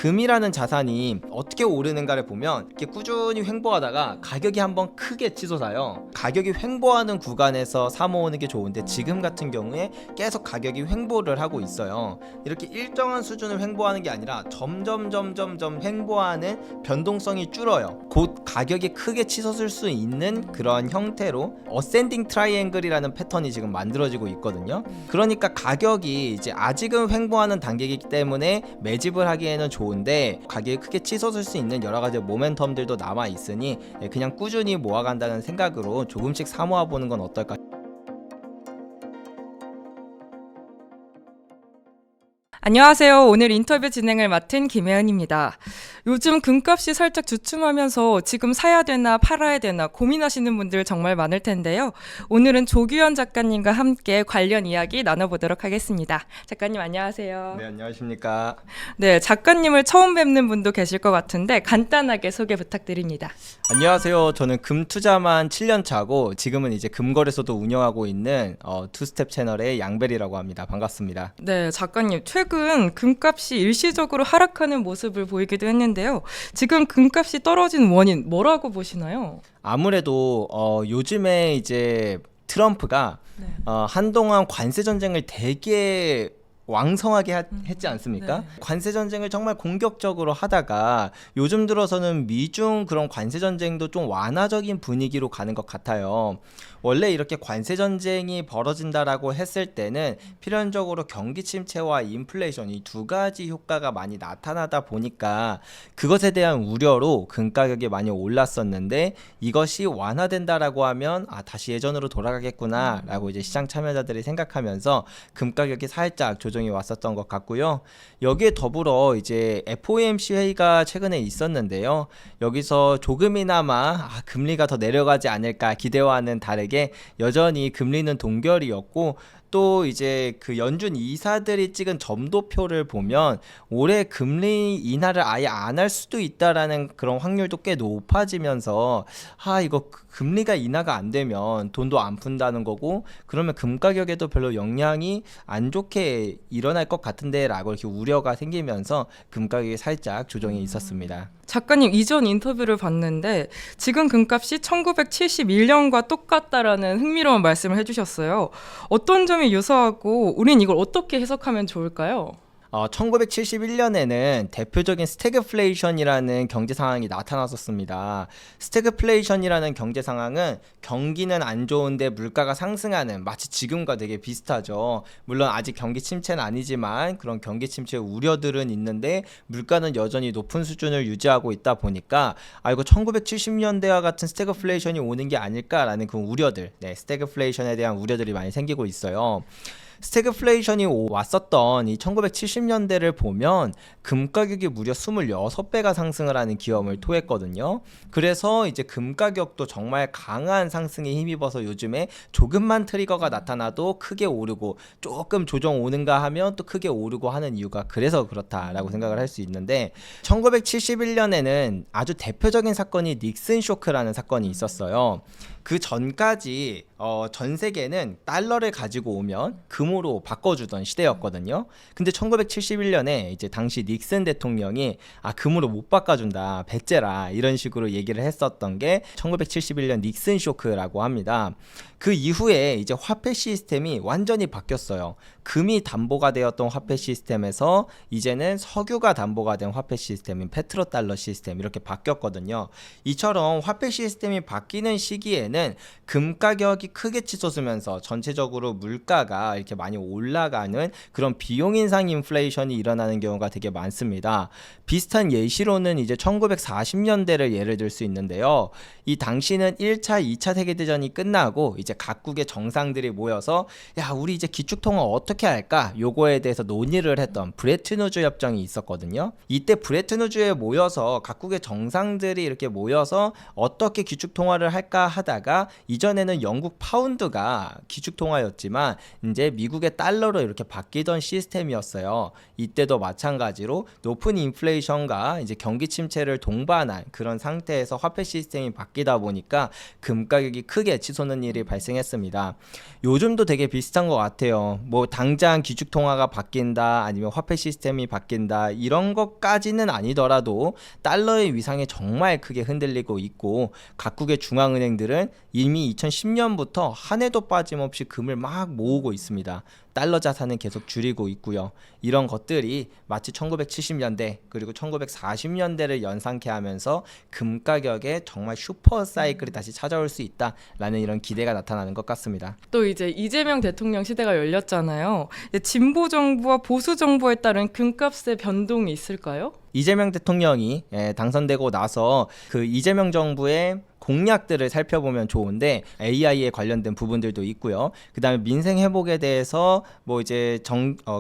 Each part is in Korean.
금이라는 자산이 어떻게 오르는가를 보면 이렇게 꾸준히 횡보하다가 가격이 한번 크게 치솟아요. 가격이 횡보하는 구간에서 사모으는 게 좋은데 지금 같은 경우에 계속 가격이 횡보를 하고 있어요. 이렇게 일정한 수준을 횡보하는 게 아니라 점점 횡보하는 변동성이 줄어요. 곧 가격이 크게 치솟을 수 있는 그런 형태로 어센딩 트라이앵글이라는 패턴이 지금 만들어지고 있거든요. 그러니까 가격이 이제 아직은 횡보하는 단계이기 때문에 매집을 하기에는 좋은데 가격이 크게 치솟을 수 있는 여러 가지 모멘텀들도 남아 있으니 그냥 꾸준히 모아간다는 생각으로 조금씩 사모아 보는 건 어떨까? 안녕하세요. 오늘 인터뷰 진행을 맡은 김혜은입니다. 요즘 금값이 살짝 주춤하면서 지금 사야 되나 팔아야 되나 고민하시는 분들 정말 많을 텐데요. 오늘은 조규현 작가님과 함께 관련 이야기 나눠보도록 하겠습니다. 작가님 안녕하세요. 네, 안녕하십니까? 네, 작가님을 처음 뵙는 분도 계실 것 같은데 간단하게 소개 부탁드립니다. 안녕하세요. 저는 금 투자만 7년 차고 지금은 이제 금거래소도 운영하고 있는 투스텝 채널의 양벨이라고 합니다. 반갑습니다. 네, 작가님 최근 금값이 일시적으로 하락하는 모습을 보이기도 했는데요. 지금 금값이 떨어진 원인 뭐라고 보시나요? 아무래도 요즘에 이제 트럼프가 네. 한동안 관세 전쟁을 되게 왕성하게 했지 않습니까? 네. 관세 전쟁을 정말 공격적으로 하다가 요즘 들어서는 미중 그런 관세 전쟁도 좀 완화적인 분위기로 가는 것 같아요. 원래 이렇게 관세 전쟁이 벌어진다라고 했을 때는 필연적으로 경기 침체와 인플레이션 이 두 가지 효과가 많이 나타나다 보니까 그것에 대한 우려로 금 가격이 많이 올랐었는데 이것이 완화된다라고 하면 다시 예전으로 돌아가겠구나라고 이제 시장 참여자들이 생각하면서 금 가격이 살짝 조정이 왔었던 것 같고요. 여기에 더불어 이제 FOMC 회의가 최근에 있었는데요. 여기서 조금이나마 금리가 더 내려가지 않을까 기대와는 다르게 여전히 금리는 동결이었고 또 이제 그 연준 이사들이 찍은 점도표를 보면 올해 금리 인하를 아예 안 할 수도 있다라는 그런 확률도 꽤 높아지면서 이거 금리가 인하가 안 되면 돈도 안 푼다는 거고 그러면 금 가격에도 별로 영향이 안 좋게 일어날 것 같은데 라고 이렇게 우려가 생기면서 금 가격이 살짝 조정이 있었습니다. 작가님 이전 인터뷰를 봤는데 지금 금값이 1971년과 똑같다라는 흥미로운 말씀을 해주셨어요. 어떤 점이 유사하고 우린 이걸 어떻게 해석하면 좋을까요? 1971년에는 대표적인 스태그플레이션이라는 경제 상황이 나타났었습니다. 스태그플레이션이라는 경제 상황은 경기는 안 좋은데 물가가 상승하는 마치 지금과 되게 비슷하죠. 물론 아직 경기 침체는 아니지만 그런 경기 침체 우려들은 있는데 물가는 여전히 높은 수준을 유지하고 있다 보니까 이거 1970년대와 같은 스태그플레이션이 오는 게 아닐까라는 그 우려들, 스태그플레이션에 대한 우려들이 많이 생기고 있어요. 스태그플레이션이 왔었던 이 1970년대를 보면 금 가격이 무려 26배가 상승을 하는 기염을 토했거든요. 그래서 이제 금 가격도 정말 강한 상승에 힘입어서 요즘에 조금만 트리거가 나타나도 크게 오르고 조금 조정 오는가 하면 또 크게 오르고 하는 이유가 그래서 그렇다라고 생각을 할 수 있는데 1971년에는 아주 대표적인 사건이 닉슨 쇼크라는 사건이 있었어요. 그 전까지 전 세계는 달러를 가지고 오면 금으로 바꿔주던 시대였거든요. 근데 1971년에 이제 당시 닉슨 대통령이 금으로 못 바꿔준다, 배째라 이런 식으로 얘기를 했었던 게 1971년 닉슨 쇼크라고 합니다. 그 이후에 이제 화폐 시스템이 완전히 바뀌었어요. 금이 담보가 되었던 화폐 시스템에서 이제는 석유가 담보가 된 화폐 시스템인 페트로달러 시스템 이렇게 바뀌었거든요. 이처럼 화폐 시스템이 바뀌는 시기에는 금 가격이 크게 치솟으면서 전체적으로 물가가 이렇게 많이 올라가는 그런 비용 인상 인플레이션이 일어나는 경우가 되게 많습니다. 비슷한 예시로는 이제 1940년대를 예를 들 수 있는데요. 이 당시는 1차, 2차 세계대전이 끝나고 이제 각국의 정상들이 모여서 우리 이제 기축통화 어떻게 할까? 요거에 대해서 논의를 했던 브레튼 우즈 협정이 있었거든요. 이때 브레튼 우즈에 모여서 각국의 정상들이 이렇게 모여서 어떻게 기축통화를 할까 하다가 통화였다가 이전에는 영국 파운드가 기축 통화였지만 이제 미국의 달러로 이렇게 바뀌던 시스템이었어요. 이때도 마찬가지로 높은 인플레이션과 이제 경기 침체를 동반한 그런 상태에서 화폐 시스템이 바뀌다 보니까 금 가격이 크게 치솟는 일이 발생했습니다. 요즘도 되게 비슷한 것 같아요. 뭐 당장 기축 통화가 바뀐다 아니면 화폐 시스템이 바뀐다 이런 것까지는 아니더라도 달러의 위상이 정말 크게 흔들리고 있고 각국의 중앙은행들은 이미 2010년부터 한 해도 빠짐없이 금을 막 모으고 있습니다. 달러 자산은 계속 줄이고 있고요. 이런 것들이 마치 1970년대 그리고 1940년대를 연상케 하면서 금 가격에 정말 슈퍼 사이클이 다시 찾아올 수 있다라는 이런 기대가 나타나는 것 같습니다. 또 이제 이재명 대통령 시대가 열렸잖아요. 이제 진보 정부와 보수 정부에 따른 금값의 변동이 있을까요? 이재명 대통령이 당선되고 나서 그 이재명 정부의 공약들을 살펴보면 좋은데 AI에 관련된 부분들도 있고요. 그다음에 민생 회복에 대해서 뭐 이제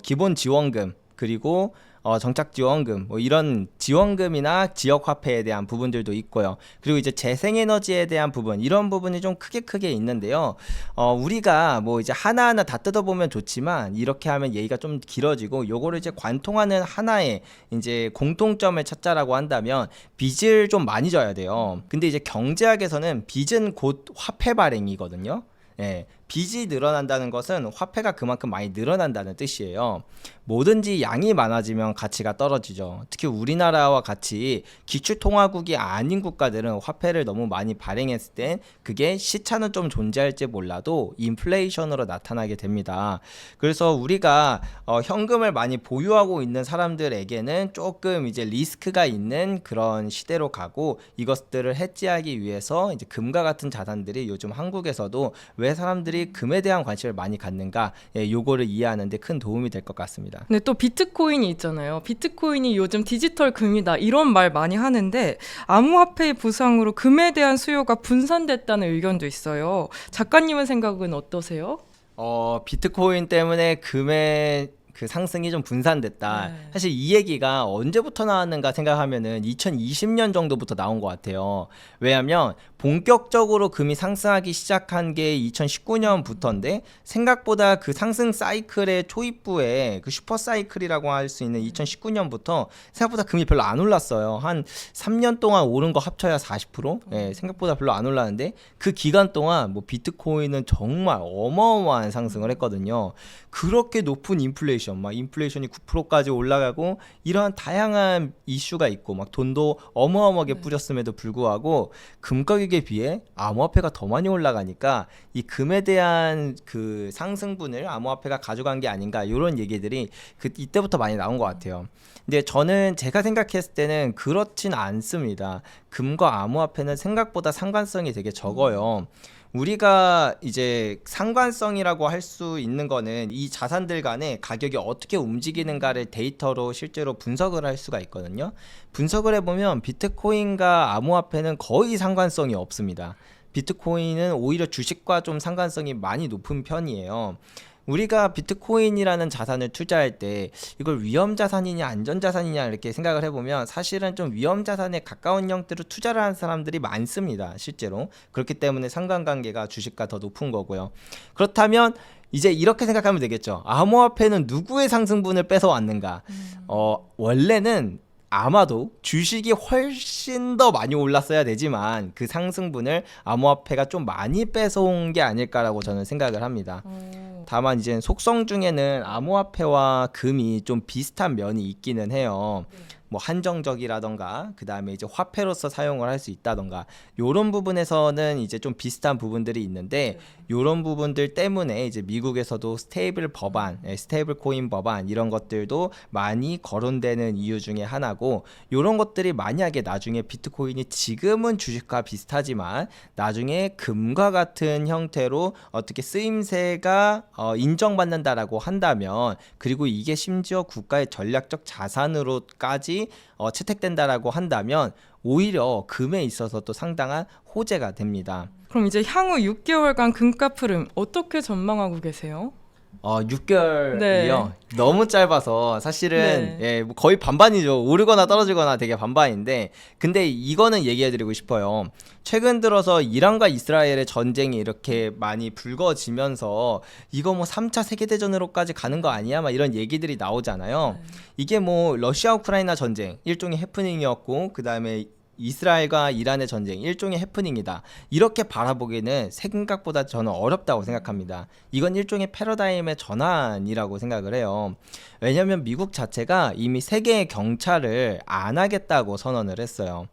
기본 지원금 그리고 정착 지원금 뭐 이런 지원금이나 지역 화폐에 대한 부분들도 있고요. 그리고 이제 재생에너지에 대한 부분 이런 부분이 좀 크게 있는데요. 우리가 뭐 이제 하나하나 다 뜯어보면 좋지만 이렇게 하면 얘기가 좀 길어지고 요거를 이제 관통하는 하나의 이제 공통점을 찾자라고 한다면 빚을 좀 많이 져야 돼요. 근데 이제 경제학에서는 빚은 곧 화폐 발행이거든요. 예, 빚이 늘어난다는 것은 화폐가 그만큼 많이 늘어난다는 뜻이에요. 뭐든지 양이 많아지면 가치가 떨어지죠. 특히 우리나라와 같이 기축통화국이 아닌 국가들은 화폐를 너무 많이 발행했을 땐 그게 시차는 좀 존재할지 몰라도 인플레이션으로 나타나게 됩니다. 그래서 우리가 현금을 많이 보유하고 있는 사람들에게는 조금 이제 리스크가 있는 그런 시대로 가고 이것들을 해지하기 위해서 이제 금과 같은 자산들이 요즘 한국에서도 왜 사람들이 금에 대한 관심을 많이 갖는가 요거를 이해하는 데 큰 도움이 될 것 같습니다. 근데 또 비트코인이 있잖아요. 비트코인이 요즘 디지털 금이다 이런 말 많이 하는데 암호화폐의 부상으로 금에 대한 수요가 분산됐다는 의견도 있어요. 작가님의 생각은 어떠세요? 비트코인 때문에 금의 그 상승이 좀 분산됐다. 네. 사실 이 얘기가 언제부터 나왔는가 생각하면은 2020년 정도부터 나온 것 같아요. 왜냐하면 본격적으로 금이 상승하기 시작한 게 2019년부터인데 생각보다 그 상승 사이클의 초입부에 그 슈퍼 사이클이라고 할 수 있는 2019년부터 생각보다 금이 별로 안 올랐어요. 한 3년 동안 오른 거 합쳐야 40%? 예, 생각보다 별로 안 올랐는데 그 기간 동안 뭐 비트코인은 정말 어마어마한 상승을 했거든요. 그렇게 높은 인플레이션, 막 인플레이션이 9%까지 올라가고 이러한 다양한 이슈가 있고 막 돈도 어마어마하게 뿌렸음에도 불구하고 금 가격에 비해 암호화폐가 더 많이 올라가니까 이 금에 대한 그 상승분을 암호화폐가 가져간 게 아닌가 이런 얘기들이 이때부터 많이 나온 것 같아요. 근데 저는 제가 생각했을 때는 그렇진 않습니다. 금과 암호화폐는 생각보다 상관성이 되게 적어요. 우리가 이제 상관성이라고 할 수 있는 거는 이 자산들 간의 가격이 어떻게 움직이는가를 데이터로 실제로 분석을 할 수가 있거든요. 분석을 해보면 비트코인과 암호화폐는 거의 상관성이 없습니다. 비트코인은 오히려 주식과 좀 상관성이 많이 높은 편이에요. 우리가 비트코인이라는 자산을 투자할 때 이걸 위험자산이냐 안전자산이냐 이렇게 생각을 해보면 사실은 좀 위험자산에 가까운 형태로 투자를 하는 사람들이 많습니다. 실제로. 그렇기 때문에 상관관계가 주식과 더 높은 거고요. 그렇다면 이제 이렇게 생각하면 되겠죠. 암호화폐는 누구의 상승분을 뺏어왔는가? 원래는 아마도 주식이 훨씬 더 많이 올랐어야 되지만 그 상승분을 암호화폐가 좀 많이 뺏어온 게 아닐까라고 저는 생각을 합니다. 다만 이제 속성 중에는 암호화폐와 금이 좀 비슷한 면이 있기는 해요. 뭐 한정적이라던가 그 다음에 이제 화폐로서 사용을 할 수 있다던가 요런 부분에서는 이제 좀 비슷한 부분들이 있는데 요런 부분들 때문에 이제 미국에서도 스테이블 법안, 스테이블 코인 법안 이런 것들도 많이 거론되는 이유 중에 하나고 요런 것들이 만약에 나중에 비트코인이 지금은 주식과 비슷하지만 나중에 금과 같은 형태로 어떻게 쓰임새가 인정받는다라고 한다면 그리고 이게 심지어 국가의 전략적 자산으로까지 채택된다라고 한다면 오히려 금에 있어서 또 상당한 호재가 됩니다. 그럼 이제 향후 6개월간 금값 흐름 어떻게 전망하고 계세요? 6개월이요. 네. 너무 짧아서 사실은 네. 예, 뭐 거의 반반이죠. 오르거나 떨어지거나 되게 반반인데, 근데 이거는 얘기해드리고 싶어요. 최근 들어서 이란과 이스라엘의 전쟁이 이렇게 많이 불거지면서 이거 뭐 3차 세계대전으로까지 가는 거 아니야? 막 이런 얘기들이 나오잖아요. 이게 뭐 러시아 우크라이나 전쟁 일종의 해프닝이었고, 그 다음에 이스라엘과 이란의 전쟁 일종의 해프닝이다, 이렇게 바라보기는 생각보다 저는 어렵다고 생각합니다. 이건 일종의 패러다임의 전환이라고 생각을 해요. 왜냐하면 미국 자체가 이미 세계의 경찰을 안 하겠다고 선언을 했어요.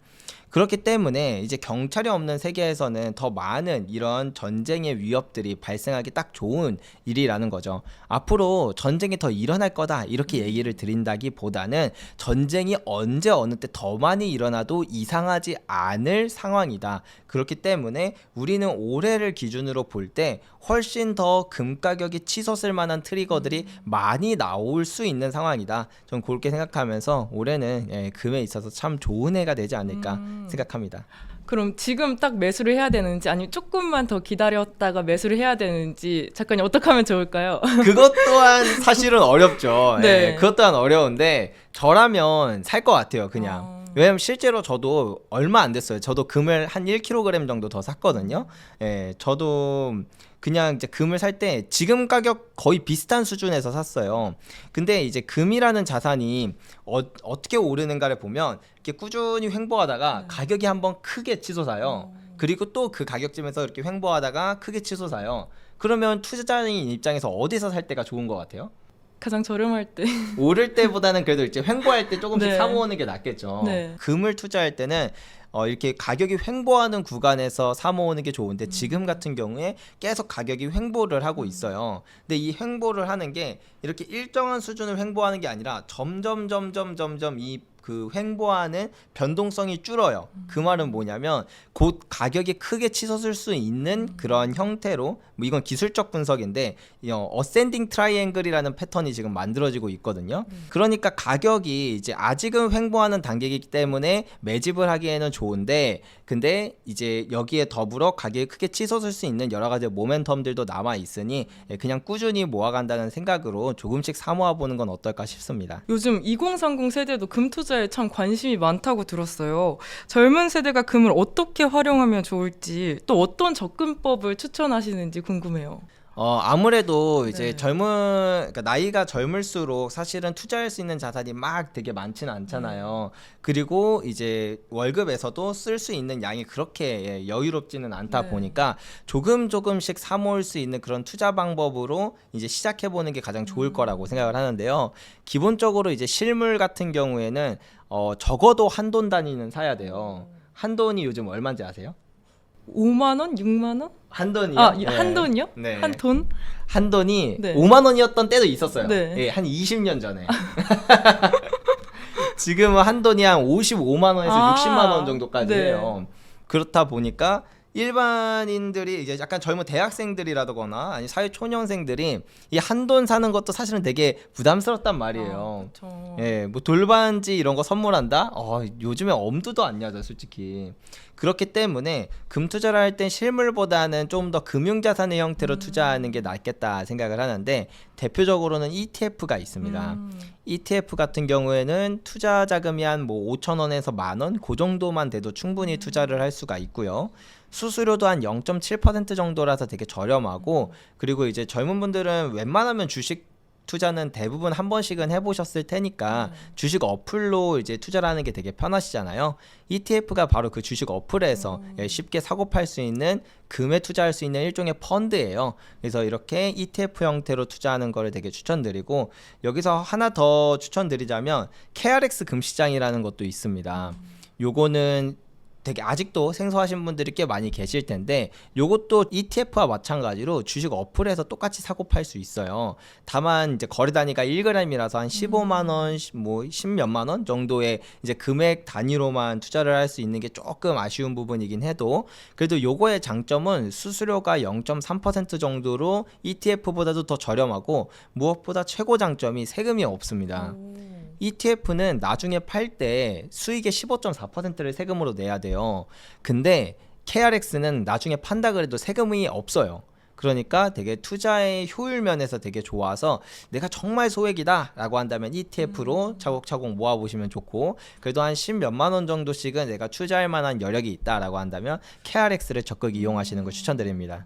그렇기 때문에 이제 경찰이 없는 세계에서는 더 많은 이런 전쟁의 위협들이 발생하기 딱 좋은 일이라는 거죠. 앞으로 전쟁이 더 일어날 거다 이렇게 얘기를 드린다기보다는 전쟁이 언제 어느 때 더 많이 일어나도 이상하지 않을 상황이다. 그렇기 때문에 우리는 올해를 기준으로 볼 때 훨씬 더 금 가격이 치솟을 만한 트리거들이 많이 나올 수 있는 상황이다. 전 그렇게 생각하면서 올해는 금에 있어서 참 좋은 해가 되지 않을까 생각합니다. 그럼 지금 딱 매수를 해야 되는지 아니면 조금만 더 기다렸다가 매수를 해야 되는지 작가님 어떻게 하면 좋을까요? 그것 또한 사실은 어렵죠. 네. 그것 또한 어려운데 저라면 살 것 같아요, 그냥. 어. 왜냐면 실제로 저도 얼마 안 됐어요. 저도 금을 한 1kg 정도 더 샀거든요. 저도 그냥 이제 금을 살 때 지금 가격 거의 비슷한 수준에서 샀어요. 근데 이제 금이라는 자산이 어떻게 오르는가를 보면 이렇게 꾸준히 횡보하다가 가격이 한번 크게 치솟아요. 그리고 또 그 가격쯤에서 이렇게 횡보하다가 크게 치솟아요. 그러면 투자자인 입장에서 어디서 살 때가 좋은 것 같아요? 가장 저렴할 때. 오를 때보다는 그래도 이제 횡보할 때 조금씩 네. 사모으는 게 낫겠죠. 네. 금을 투자할 때는 이렇게 가격이 횡보하는 구간에서 사모으는 게 좋은데, 지금 같은 경우에 계속 가격이 횡보를 하고 있어요. 근데 이 횡보를 하는 게 이렇게 일정한 수준을 횡보하는 게 아니라 점점 이 그 횡보하는 변동성이 줄어요. 그 말은 뭐냐면 곧 가격이 크게 치솟을 수 있는 그런 형태로, 뭐 이건 기술적 분석인데 어센딩 트라이앵글이라는 패턴이 지금 만들어지고 있거든요. 그러니까 가격이 이제 아직은 횡보하는 단계이기 때문에 매집을 하기에는 좋은데, 근데 이제 여기에 더불어 가격이 크게 치솟을 수 있는 여러 가지 모멘텀들도 남아 있으니 그냥 꾸준히 모아간다는 생각으로 조금씩 사모아 보는 건 어떨까 싶습니다. 요즘 2030 세대도 금 투자에 참 관심이 많다고 들었어요. 젊은 세대가 금을 어떻게 활용하면 좋을지, 또 어떤 접근법을 추천하시는지 궁금해요. 아무래도 이제 네. 그러니까 나이가 젊을수록 사실은 투자할 수 있는 자산이 막 되게 많지는 않잖아요. 그리고 이제 월급에서도 쓸 수 있는 양이 그렇게 여유롭지는 않다 네. 보니까 조금씩 사모을 수 있는 그런 투자 방법으로 이제 시작해 보는 게 가장 좋을 거라고 생각을 하는데요. 기본적으로 이제 실물 같은 경우에는 적어도 한돈 단위는 사야 돼요. 한돈이 요즘 얼마인지 아세요? 5만 원? 6만 원? 한돈이요? 한 돈이요? 네. 한 돈? 한돈이 네. 5만 원이었던 때도 있었어요. 네. 한 20년 전에. 지금은 한돈이 한 55만 원에서 60만 원 정도까지 네. 해요. 그렇다 보니까 일반인들이 이제 약간 젊은 대학생들이라거나 아니 사회 초년생들이 이 한돈 사는 것도 사실은 되게 부담스럽단 말이에요. 그렇죠. 뭐 돌반지 이런 거 선물한다? 요즘에 엄두도 안 나죠, 솔직히. 그렇기 때문에 금 투자를 할 땐 실물보다는 좀 더 금융자산의 형태로 투자하는 게 낫겠다 생각을 하는데, 대표적으로는 ETF가 있습니다. ETF 같은 경우에는 투자 자금이 한 뭐 5천 원에서 만 원, 그 정도만 돼도 충분히 투자를 할 수가 있고요. 수수료도 한 0.7% 정도라서 되게 저렴하고, 그리고 이제 젊은 분들은 웬만하면 주식 투자는 대부분 한 번씩은 해보셨을 테니까 주식 어플로 이제 투자를 하는 게 되게 편하시잖아요. ETF가 바로 그 주식 어플에서 쉽게 사고 팔 수 있는, 금에 투자할 수 있는 일종의 펀드예요. 그래서 이렇게 ETF 형태로 투자하는 거를 되게 추천드리고, 여기서 하나 더 추천드리자면 KRX 금시장이라는 것도 있습니다. 요거는 되게 아직도 생소하신 분들이 꽤 많이 계실 텐데, 요것도 ETF와 마찬가지로 주식 어플에서 똑같이 사고 팔 수 있어요. 다만 이제 거래 단위가 1g이라서 한 15만 원, 뭐 10몇만 원 정도의 이제 금액 단위로만 투자를 할 수 있는 게 조금 아쉬운 부분이긴 해도, 그래도 요거의 장점은 수수료가 0.3% 정도로 ETF보다도 더 저렴하고, 무엇보다 최고 장점이 세금이 없습니다. ETF는 나중에 팔 때 수익의 15.4%를 세금으로 내야 돼요. 근데 KRX는 나중에 판다 그래도 세금이 없어요. 그러니까 되게 투자의 효율 면에서 되게 좋아서 내가 정말 소액이다 라고 한다면 ETF로 차곡차곡 모아보시면 좋고, 그래도 한 10몇만 원 정도씩은 내가 투자할 만한 여력이 있다 라고 한다면 KRX를 적극 이용하시는 걸 추천드립니다.